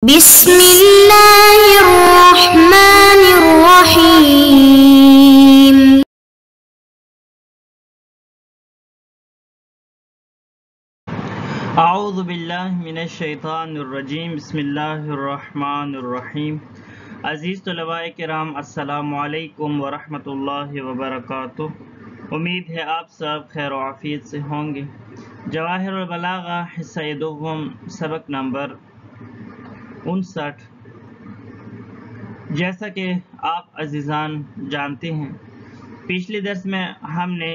بسم اللہ الرحمن الرحیم۔ اعوذ باللہ من الشیطان الرجیم، بسم اللہ الرحمن الرحیم۔ عزیز طلباء کرام، السلام علیکم ورحمۃ اللہ وبرکاتہ۔ امید ہے آپ سب خیر و عافیت سے ہوں گے۔ جواہر البلاغہ حصہ دوم، سبق نمبر 59۔ جیسا کہ آپ عزیزان جانتے ہیں، پچھلے درس میں ہم نے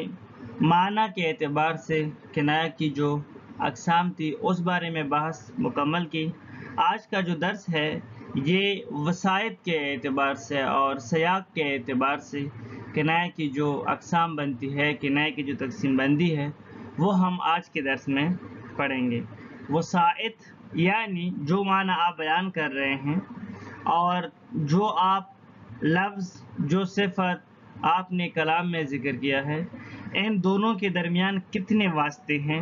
معنی کے اعتبار سے کنایہ کی جو اقسام تھی اس بارے میں بحث مکمل کی۔ آج کا جو درس ہے یہ وسائط کے اعتبار سے اور سیاق کے اعتبار سے کنایہ کی جو اقسام بنتی ہے، کنایہ کی جو تقسیم بندی ہے، وہ ہم آج کے درس میں پڑھیں گے۔ وسائط یعنی جو معنی آپ بیان کر رہے ہیں اور جو آپ لفظ، جو صفت آپ نے کلام میں ذکر کیا ہے، ان دونوں کے درمیان کتنے واسطے ہیں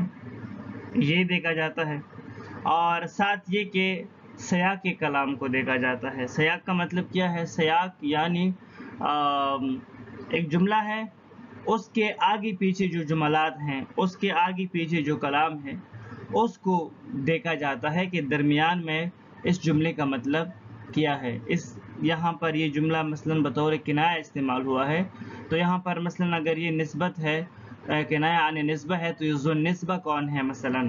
یہ دیکھا جاتا ہے، اور ساتھ یہ کہ سیاق کلام کو دیکھا جاتا ہے۔ سیاق کا مطلب کیا ہے؟ سیاق یعنی ایک جملہ ہے، اس کے آگے پیچھے جو جملات ہیں، اس کے آگے پیچھے جو کلام ہے، اس کو دیکھا جاتا ہے کہ درمیان میں اس جملے کا مطلب کیا ہے۔ یہاں پر یہ جملہ مثلا بطور کنایہ استعمال ہوا ہے، تو یہاں پر مثلا اگر یہ نسبت ہے، کنایہ عن نسبہ ہے، تو یہ ذو نسبہ کون ہے؟ مثلا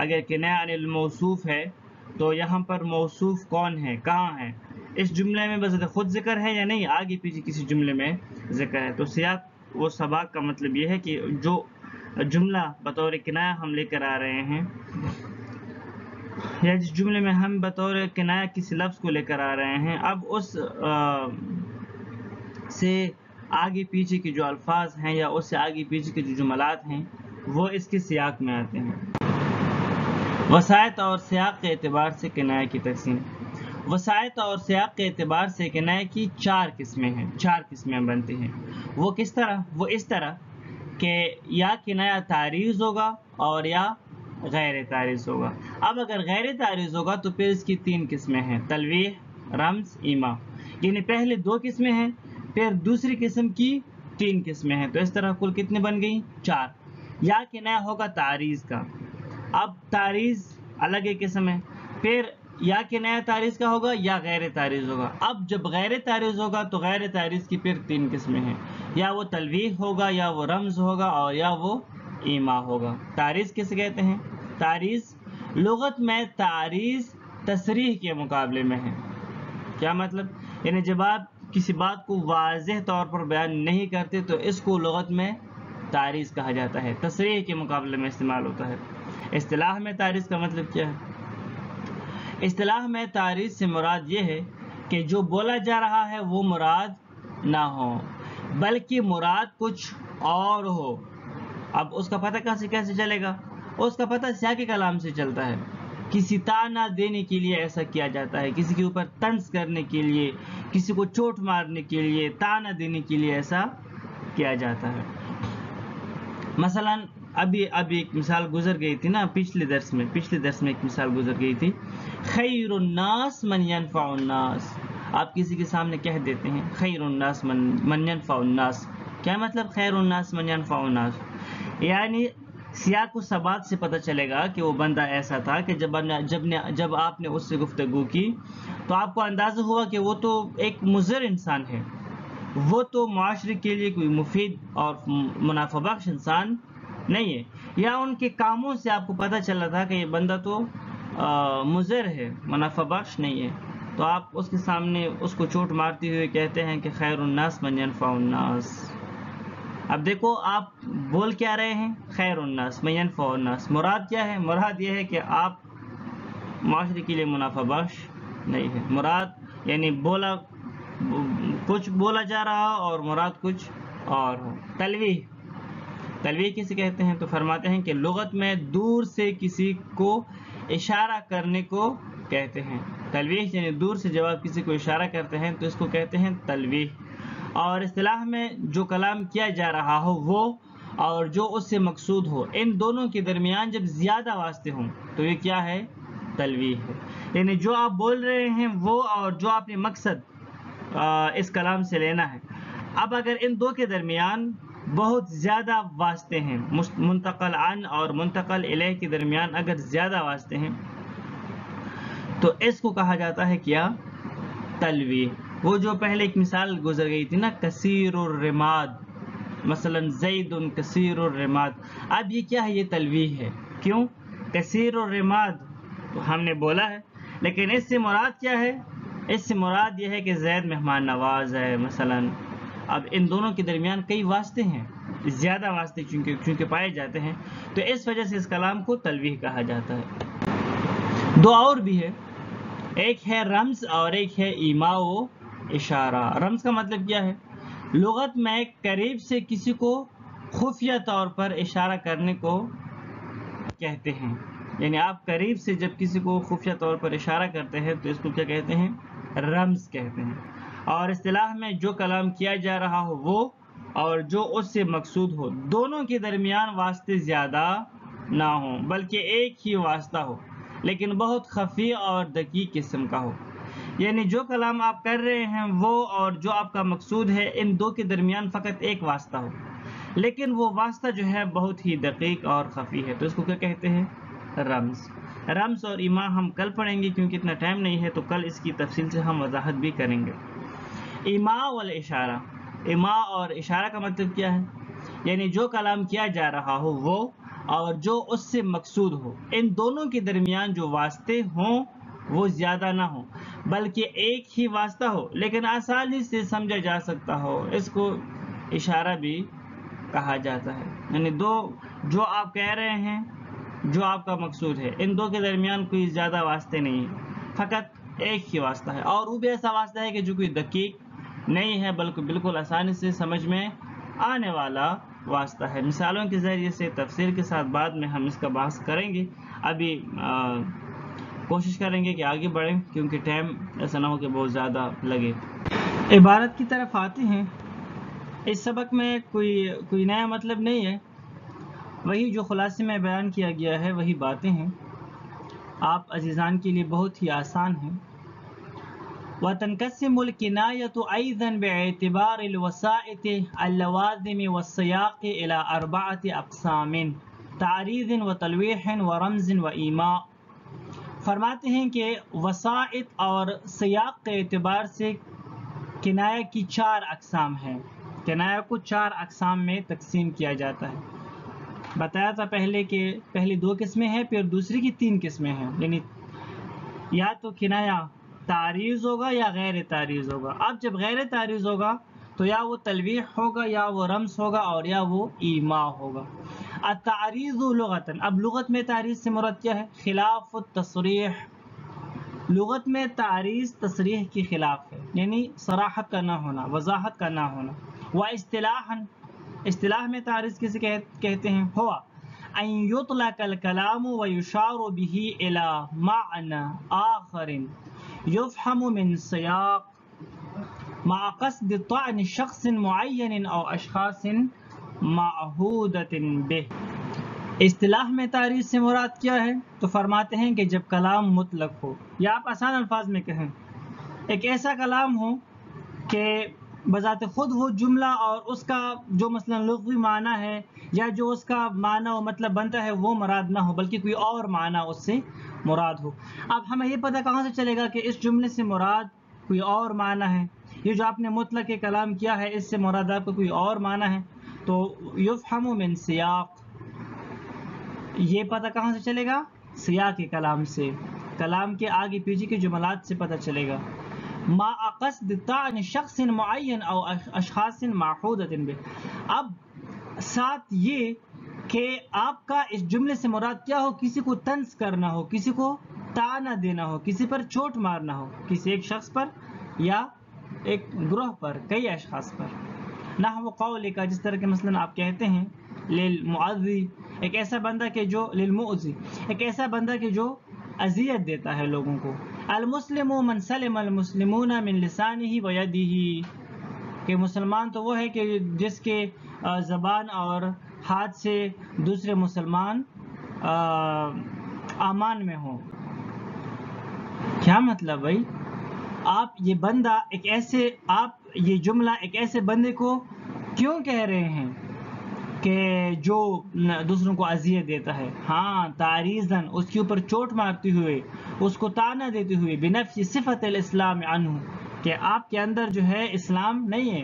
اگر کنایہ عن الموصوف ہے تو یہاں پر موصوف کون ہے، کہاں ہے؟ اس جملے میں بذات خود ذکر ہے یا نہیں، آگے پیچھے کسی جملے میں ذکر ہے۔ تو سیاق و سباق کا مطلب یہ ہے کہ جو جملہ بطور کنایہ ہم لے کر آ رہے ہیں، یا جس جملے میں ہم بطور کنایہ کسی لفظ کو لے کر آ رہے ہیں، اب اس سے آگے پیچھے کے جو الفاظ ہیں یا اس سے آگے پیچھے کے جو جملات ہیں وہ اس کے سیاق میں آتے ہیں۔ وسائط اور سیاق کے اعتبار سے کنایہ کی تقسیم۔ وسائط اور سیاق کے اعتبار سے کنایہ کی چار قسمیں بنتی ہیں۔ وہ کس طرح؟ وہ اس طرح کہ یا کنایہ تعریض ہوگا اور یا غیر تعریض ہوگا۔ اب اگر غیر تعریض ہوگا تو پھر اس کی تین قسمیں ہیں: تلویح، رمز، ایما۔ یعنی پہلے دو قسمیں ہیں، پھر دوسری قسم کی تین قسمیں ہیں، تو اس طرح کل کتنے بن گئی؟ چار۔ یا کنایہ ہوگا تعریض کا۔ اب تعریض الگ ایک قسم ہے، پھر یا کنایہ تعریض کا ہوگا یا غیر تعریض ہوگا۔ اب جب غیر تعریض ہوگا تو غیر تعریض کی پھر تین قسمیں ہیں، یا وہ تلویح ہوگا، یا وہ رمز ہوگا، اور یا وہ ایما ہوگا۔ تعریض کسے کہتے ہیں؟ تعریض لغت میں تعریض تصریح کے مقابلے میں ہے۔ کیا مطلب؟ یعنی جب آپ کسی بات کو واضح طور پر بیان نہیں کرتے تو اس کو لغت میں تعریض کہا جاتا ہے، تصریح کے مقابلے میں استعمال ہوتا ہے۔ اصطلاح میں تعریض کا مطلب کیا ہے؟ اصطلاح میں تعریض سے مراد یہ ہے کہ جو بولا جا رہا ہے وہ مراد نہ ہو بلکہ مراد کچھ اور ہو۔ اب اس کا پتہ کیسے چلے گا؟ اس کا پتہ سیاق کلام سے چلتا ہے۔ کسی طعنہ دینے کے لیے ایسا کیا جاتا ہے، کسی کے اوپر طنز کرنے کے لیے، کسی کو چوٹ مارنے کے لیے، طعنہ دینے کے لیے ایسا کیا جاتا ہے۔ مثلا ابھی ایک مثال گزر گئی تھی نا، پچھلے درس میں ایک مثال گزر گئی تھی، خیر الناس من ينفع الناس۔ آپ کسی کے سامنے کہہ دیتے ہیں خیر الناس من ينفع الناس، کیا مطلب خیر الناس من ينفع الناس؟ یعنی سیاق و سباق سے پتہ چلے گا کہ وہ بندہ ایسا تھا کہ جب آپ نے اس سے گفتگو کی تو آپ کو اندازہ ہوا کہ وہ تو ایک مضر انسان ہے، وہ تو معاشرے کے لیے کوئی مفید اور منافع بخش انسان نہیں ہے، یا ان کے کاموں سے آپ کو پتہ چلا تھا کہ یہ بندہ تو مضر ہے، منافع بخش نہیں ہے، تو آپ اس کے سامنے اس کو چوٹ مارتے ہوئے کہتے ہیں کہ خیر الناس من ينفع الناس۔ اب دیکھو آپ بول کیا رہے ہیں؟ خیر الناس من ينفع الناس۔ مراد کیا ہے؟ مراد یہ ہے کہ آپ معاشرے کے لیے منافع بخش نہیں ہے۔ مراد یعنی کچھ بولا جا رہا اور مراد کچھ اور ہو۔ تلویح کسے کہتے ہیں؟ تو فرماتے ہیں کہ لغت میں دور سے کسی کو اشارہ کرنے کو کہتے ہیں۔ تلویح یعنی دور سے جب آپ کسی کو اشارہ کرتے ہیں تو اس کو کہتے ہیں تلویح۔ اور اصطلاح میں جو کلام کیا جا رہا ہو وہ اور جو اس سے مقصود ہو، ان دونوں کے درمیان جب زیادہ واسطے ہوں تو یہ کیا ہے؟ تلویح ہے، یعنی جو آپ بول رہے ہیں وہ اور جو آپ نے مقصد اس کلام سے لینا ہے. اب اگر ان دو کے درمیان بہت زیادہ واسطے ہیں، منتقل عن اور منتقل الیہ کے درمیان اگر زیادہ واسطے ہیں تو اس کو کہا جاتا ہے کیا؟ تلویح. وہ جو پہلے ایک مثال گزر گئی تھی نا، کثیر الرماد، مثلا زید کثیر الرماد، اب یہ کیا ہے؟ یہ تلویح ہے. کیوں؟ کثیر الرماد تو ہم نے بولا ہے، لیکن اس سے مراد کیا ہے؟ اس سے مراد یہ ہے کہ زید مہمان نواز ہے مثلا. اب ان دونوں کے درمیان کئی واسطے ہیں، زیادہ واسطے چونکہ پائے جاتے ہیں، تو اس وجہ سے اس کلام کو تلویح کہا جاتا ہے. دو اور بھی ہے، ایک ہے رمز اور ایک ہے ایما و اشارہ. رمز کا مطلب کیا ہے؟ لغت میں قریب سے کسی کو خفیہ طور پر اشارہ کرنے کو کہتے ہیں. یعنی آپ قریب سے جب کسی کو خفیہ طور پر اشارہ کرتے ہیں تو اس کو کیا کہتے ہیں؟ رمز کہتے ہیں. اور اصطلاح میں جو کلام کیا جا رہا ہو وہ اور جو اس سے مقصود ہو، دونوں کے درمیان واسطے زیادہ نہ ہوں بلکہ ایک ہی واسطہ ہو، لیکن بہت خفی اور دقیق قسم کا ہو. یعنی جو کلام آپ کر رہے ہیں وہ اور جو آپ کا مقصود ہے، ان دو کے درمیان فقط ایک واسطہ ہو، لیکن وہ واسطہ جو ہے بہت ہی دقیق اور خفی ہے، تو اس کو کیا کہتے ہیں؟ رمز. رمز اور ایما ہم کل پڑھیں گے کیونکہ اتنا ٹائم نہیں ہے، تو کل اس کی تفصیل سے ہم وضاحت بھی کریں گے. ایما والاشارہ. ایما اور اشارہ کا مطلب کیا ہے؟ یعنی جو کلام کیا جا رہا ہو وہ اور جو اس سے مقصود ہو، ان دونوں کے درمیان جو واسطے ہوں وہ زیادہ نہ ہوں بلکہ ایک ہی واسطہ ہو، لیکن آسانی سے سمجھا جا سکتا ہو. اس کو اشارہ بھی کہا جاتا ہے. یعنی جو آپ کہہ رہے ہیں، جو آپ کا مقصود ہے، ان دو کے درمیان کوئی زیادہ واسطے نہیں ہے، فقط ایک ہی واسطہ ہے، اور وہ بھی ایسا واسطہ ہے کہ جو کوئی دقیق نہیں ہے بلکہ بالکل آسانی سے سمجھ میں آنے والا واسطہ ہے. مثالوں کے ذریعے سے تفسیر کے ساتھ بعد میں ہم اس کا بحث کریں گے. ابھی کوشش کریں گے کہ آگے بڑھیں کیونکہ ٹائم ایسا نہ ہو کہ بہت زیادہ لگے. عبارت کی طرف آتے ہیں. اس سبق میں کوئی نیا مطلب نہیں ہے، وہی جو خلاصے میں بیان کیا گیا ہے وہی باتیں ہیں. آپ عزیزان کے لیے بہت ہی آسان ہیں. وتنقسم الكناية أيضا باعتبار الوسائط اللوازم والسياق إلى 4 أقسام: تعريض وتلويح ورمز وإيماء. فرماتے ہیں کہ وسائط اور سیاق کے اعتبار سے کنایہ کی 4 اقسام ہیں. کنایہ کو 4 اقسام میں تقسیم کیا جاتا ہے. بتایا تھا پہلے کہ پہلی 2 قسمیں ہیں، پھر دوسری کی 3 قسمیں ہیں. یعنی یا تو کنایہ تعریض ہوگا یا غیر تعریض ہوگا. اب جب غیر تعریض ہوگا تو یا وہ تلویح ہوگا یا وہ رمز ہوگا اور یا وہ ایما ہوگا. التعریض لغتاً. اب لغت میں تعریض سے مراد کیا ہے؟ خلاف التصریح. لغت میں تعریض تصریح کی خلاف ہے، یعنی صراحت کا نہ ہونا، وضاحت کا نہ ہونا. واصطلاحاً. اصطلاح میں تعریض کسے کہتے ہیں؟ ہوا ان یطلق الکلام ویشار به الى معنى آخر يفهم من سياق مع قصد طعن شخص معين او اشخاص معہودۃ به. اصطلاح میں تعریض سے مراد کیا ہے؟ تو فرماتے ہیں کہ جب کلام مطلق ہو، یا آپ آسان الفاظ میں کہیں ایک ایسا کلام ہو کہ بذات خود وہ جملہ اور اس کا جو مثلا لغوی معنی ہے یا جو اس کا معنی و مطلب بنتا ہے وہ مراد نہ ہو بلکہ کوئی اور معنی اس سے مراد ہو. اب ہمیں یہ پتہ کہاں سے چلے گا کہ اس جملے سے مراد کوئی اور معنی ہے؟ یہ جو آپ نے مطلق کلام کیا ہے اس سے مراد آپ کو کوئی اور معنی ہے، تو یفہم من سیاق. یہ پتہ کہاں سے چلے گا؟ سیاق کلام سے، کلام کے آگے پیچھے کے جملات سے پتہ چلے گا. ما قصد طعن شخص معین او اشخاص معہودۃ به. اب ساتھ یہ کہ آپ کا اس جملے سے مراد کیا ہو؟ کسی کو طنز کرنا ہو، کسی کو طعنہ دینا ہو، کسی پر چوٹ مارنا ہو، کسی ایک شخص پر یا ایک گروہ پر، کئی اشخاص پر. نحو قولک، جس طرح کہ مثلا آپ کہتے ہیں للمؤذی، ایک ایسا بندہ کہ جو للمؤذی، ایک ایسا بندہ کہ جو اذیت دیتا ہے لوگوں کو. المسلم من سلم المسلمون من لسانہ ویدہ، کہ مسلمان تو وہ ہے کہ جس کے زبان اور ہاتھ سے دوسرے مسلمان امان میں ہوں. کیا مطلب بھائی؟ آپ یہ بندہ ایک ایسے، آپ یہ جملہ ایک ایسے بندے کو کیوں کہہ رہے ہیں کہ جو دوسروں کو اذیت دیتا ہے؟ ہاں، تعریضاً، اس کے اوپر چوٹ مارتے ہوئے، اس کو طعنہ دیتے ہوئے، بنفی صفت الاسلام عنہ، کہ آپ کے اندر جو ہے اسلام نہیں ہے،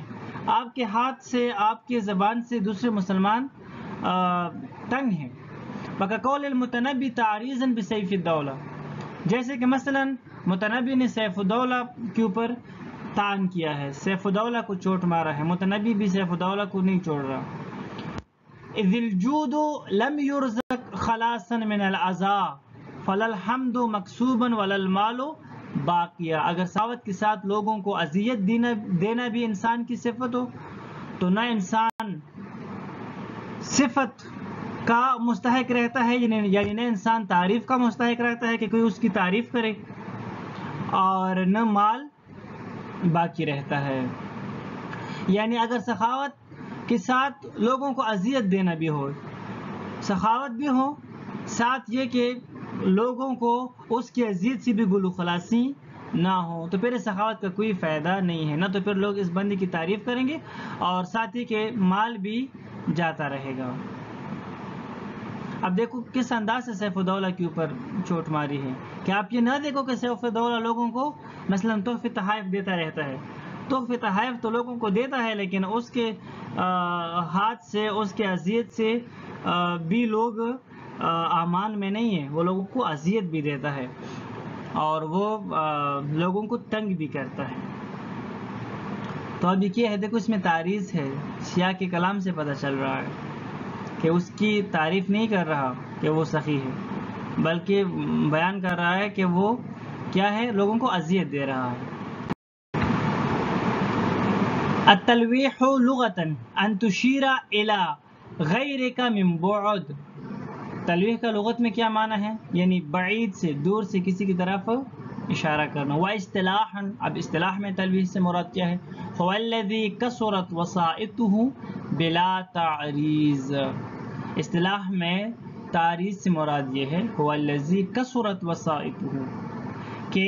آپ کے ہاتھ سے، آپ کے زبان سے دوسرے مسلمان تنگ ہیں. وَكَقَوْلِ الْمُتَنَبِّي تَعْرِيضًا بِسَيْفِ الدَّوْلَةِ، جیسے کہ مثلا متنبی نے سیف الدولہ کے اوپر طعن کیا ہے، سیف الدولہ کو چوٹ مارا ہے، متنبی بھی سیف الدولہ کو نہیں چھوڑ رہا. اذ الجود لم يرزق خلاصا من العذاب فلا الحمد مکسوبا ولا المال باقیہ. اگر سخاوت کے ساتھ لوگوں کو اذیت دینا بھی انسان کی صفت ہو تو نہ انسان صفت کا مستحق رہتا ہے، یعنی نہ انسان تعریف کا مستحق رہتا ہے کہ کوئی اس کی تعریف کرے، اور نہ مال باقی رہتا ہے. یعنی اگر سخاوت کے ساتھ لوگوں کو اذیت دینا بھی ہو، سخاوت بھی ہو، ساتھ یہ کہ لوگوں کو اس کی اذیت سے بھی گلو خلاصی نہ ہو، تو پھر سخاوت کا کوئی فائدہ نہیں ہے. نہ تو پھر لوگ اس بندے کی تعریف کریں گے، اور ساتھ ہی کہ مال بھی جاتا رہے گا. اب دیکھو کس انداز سے سیف الدولہ کے اوپر چوٹ ماری ہے، کہ آپ یہ نہ دیکھو کہ سیف الدولہ لوگوں کو مثلا تحفے تحائف دیتا رہتا ہے. تحفے تحائف تو لوگوں کو دیتا ہے، لیکن اس کے ہاتھ سے، اس کے اذیت سے بھی لوگ امان میں نہیں ہیں، وہ لوگوں کو اذیت بھی دیتا ہے اور وہ لوگوں کو تنگ بھی کرتا ہے. تو اب یہ کیا ہے، دیکھو اس میں تعریض ہے، سیاق کے کلام سے پتہ چل رہا ہے کہ اس کی تعریف نہیں کر رہا کہ وہ سخی ہے، بلکہ بیان کر رہا ہے کہ وہ کیا ہے، لوگوں کو اذیت دے رہا ہے. التلویح لغتاً ان تشیر الی غیرک من بعد. تلویح کا لغت میں کیا معنی ہے؟ یعنی بعید سے، دور سے کسی کی طرف اشارہ کرنا. واصطلاحاً، اب اصطلاح میں تلویح سے مراد کیا ہے؟ هو الذی کثرت وسائطہ بلا تعریض. اصطلاح میں تعریض سے مراد یہ ہے، هو الذی کثرت وسائطہ، کہ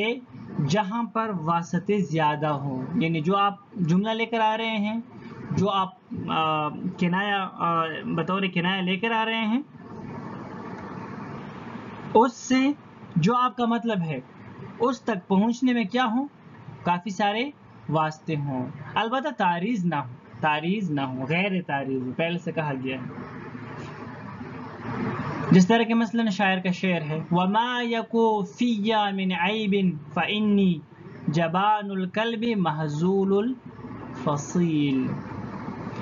جہاں پر واسطے زیادہ ہوں، یعنی جو آپ جملہ لے کر آ رہے ہیں، جو آپ کنایہ بطور کنایہ لے کر آ رہے ہیں، اس سے جو آپ کا مطلب ہے اس تک پہنچنے میں کیا ہوں، کافی سارے واسطے ہوں. البتہ تعریض نہ ہو، تعریض نہ ہو، غیر تعریض پہلے سے کہا گیا ہے. جس طرح کہ مثلا شاعر کا شعر ہے، وَمَا يَكُو فِيَّ مِنْ عَيْبٍ فَإِنِّي جَبَانُ الْكَلْبِ مَحْزُولُ الْفَصِيلِ.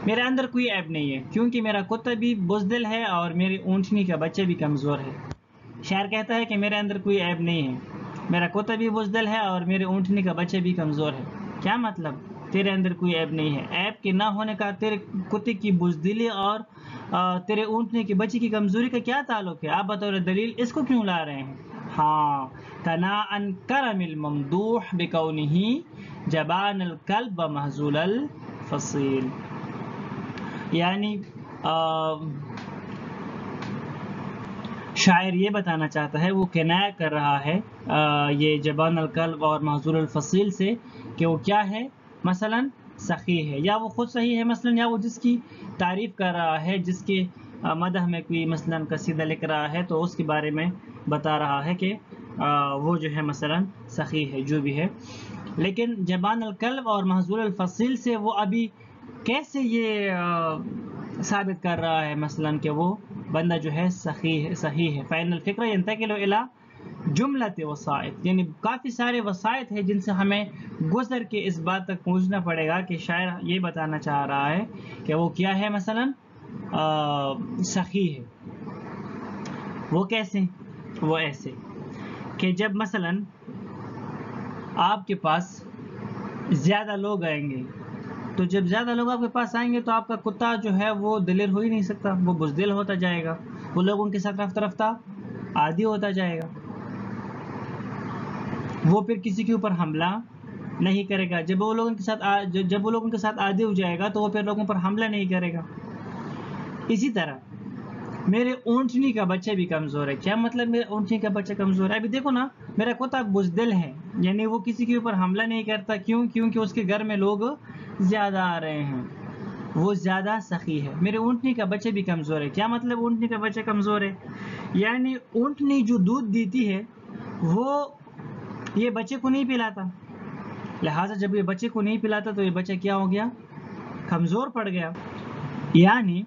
میرے اندر کوئی عیب نہیں ہے کیونکہ میرا کتا بھی بزدل ہے اور میری اونٹنی کا بچہ بھی کمزور ہے. شاعر کہتا ہے کہ میرے اندر کوئی عیب نہیں ہے، میرا کتا بھی بزدل ہے اور میرے اونٹنی کا بچہ بھی کمزور ہے. کیا مطلب؟ تیرے اندر کوئی عیب نہیں ہے. عیب کے نہ ہونے کا تیرے کتے کی بزدلی اور تیرے اونٹنے کی بچی کی کمزوری کا کیا تعلق ہے؟ آپ بطور دلیل اس کو کیوں لا رہے ہیں؟ ہاں، کناءً کرم الممدوح بکونہ جبان الکلب محزول الفصیل. یعنی شاعر یہ بتانا چاہتا ہے، وہ کنایہ کر رہا ہے یہ جبان الکلب اور محزول الفصیل سے، کہ وہ کیا ہے، مثلا سخی ہے، یا وہ خود صحیح ہے مثلا، یا وہ جس کی تعریف کر رہا ہے، جس کے مدح میں کوئی مثلا قصیدہ لکھ رہا ہے تو اس کے بارے میں بتا رہا ہے کہ وہ جو ہے مثلا سخی ہے، جو بھی ہے. لیکن جبان الکلب اور محزول الفصیل سے وہ ابھی کیسے یہ ثابت کر رہا ہے مثلا کہ وہ بندہ جو ہے صحیح ہے. فإن الفکر ينتقل إلى جملة وسائط، یعنی کافی سارے وسائط ہیں جن سے ہمیں گزر کے اس بات تک پہنچنا پڑے گا کہ شاعر یہ بتانا چاہ رہا ہے کہ وہ کیا ہے، مثلا صحیح ہے. وہ کیسے؟ وہ ایسے کہ جب مثلا آپ کے پاس زیادہ لوگ آئیں گے، تو جب زیادہ لوگ آپ کے پاس آئیں گے تو آپ کا کتا جو ہے وہ دلیر ہو ہی نہیں سکتا، وہ بزدل ہوتا جائے گا، وہ لوگوں کے ساتھ رفتہ رفتہ عادی ہوتا جائے گا، وہ پھر کسی کے اوپر حملہ نہیں کرے گا. جب وہ لوگوں کے ساتھ عادی ہو جائے گا تو وہ پھر لوگوں پر حملہ نہیں کرے گا. اسی طرح میرے اونٹنی کا بچہ بھی کمزور ہے. کیا مطلب میرے اونٹنی کا بچہ کمزور ہے؟ ابھی دیکھو نا، میرا کتا بزدل ہے، یعنی وہ کسی کے اوپر حملہ نہیں کرتا. کیوں؟ کیونکہ اس کے گھر میں لوگ زیادہ آ رہے ہیں، وہ زیادہ سخی ہے. میرے اونٹنی کا بچہ بھی کمزور ہے. کیا مطلب اونٹنی کا بچہ کمزور ہے؟ یعنی اونٹنی جو دودھ دیتی ہے وہ یہ بچے کو نہیں پلاتا، لہٰذا جب یہ بچے کو نہیں پلاتا تو یہ بچہ کیا ہو گیا؟ کمزور پڑ گیا. یعنی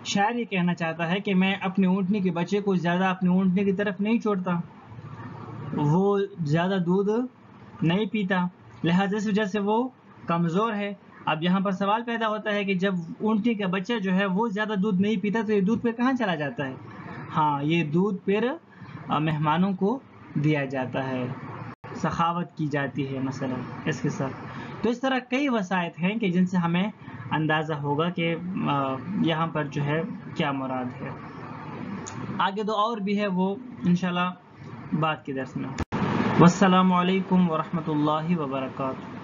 شاعر یہ کہنا چاہتا ہے کہ میں اپنے اونٹنی کے بچے کو زیادہ اپنے اونٹنی کی طرف نہیں چھوڑتا، وہ زیادہ دودھ نہیں پیتا، لہٰذا اس وجہ سے وہ کمزور ہے. اب یہاں پر سوال پیدا ہوتا ہے کہ جب اونٹنی کا بچہ جو ہے وہ زیادہ دودھ نہیں پیتا تو یہ دودھ پھر کہاں چلا جاتا ہے؟ ہاں، یہ دودھ پھر مہمانوں کو دیا جاتا ہے، سخاوت کی جاتی ہے مثلا اس کے ساتھ. تو اس طرح کئی وسائط ہیں کہ جن سے ہمیں اندازہ ہوگا کہ یہاں پر جو ہے کیا مراد ہے. آگے دو اور بھی ہے، وہ انشاءاللہ بعد کے درس میں. والسلام علیکم ورحمۃ اللہ وبرکاتہ.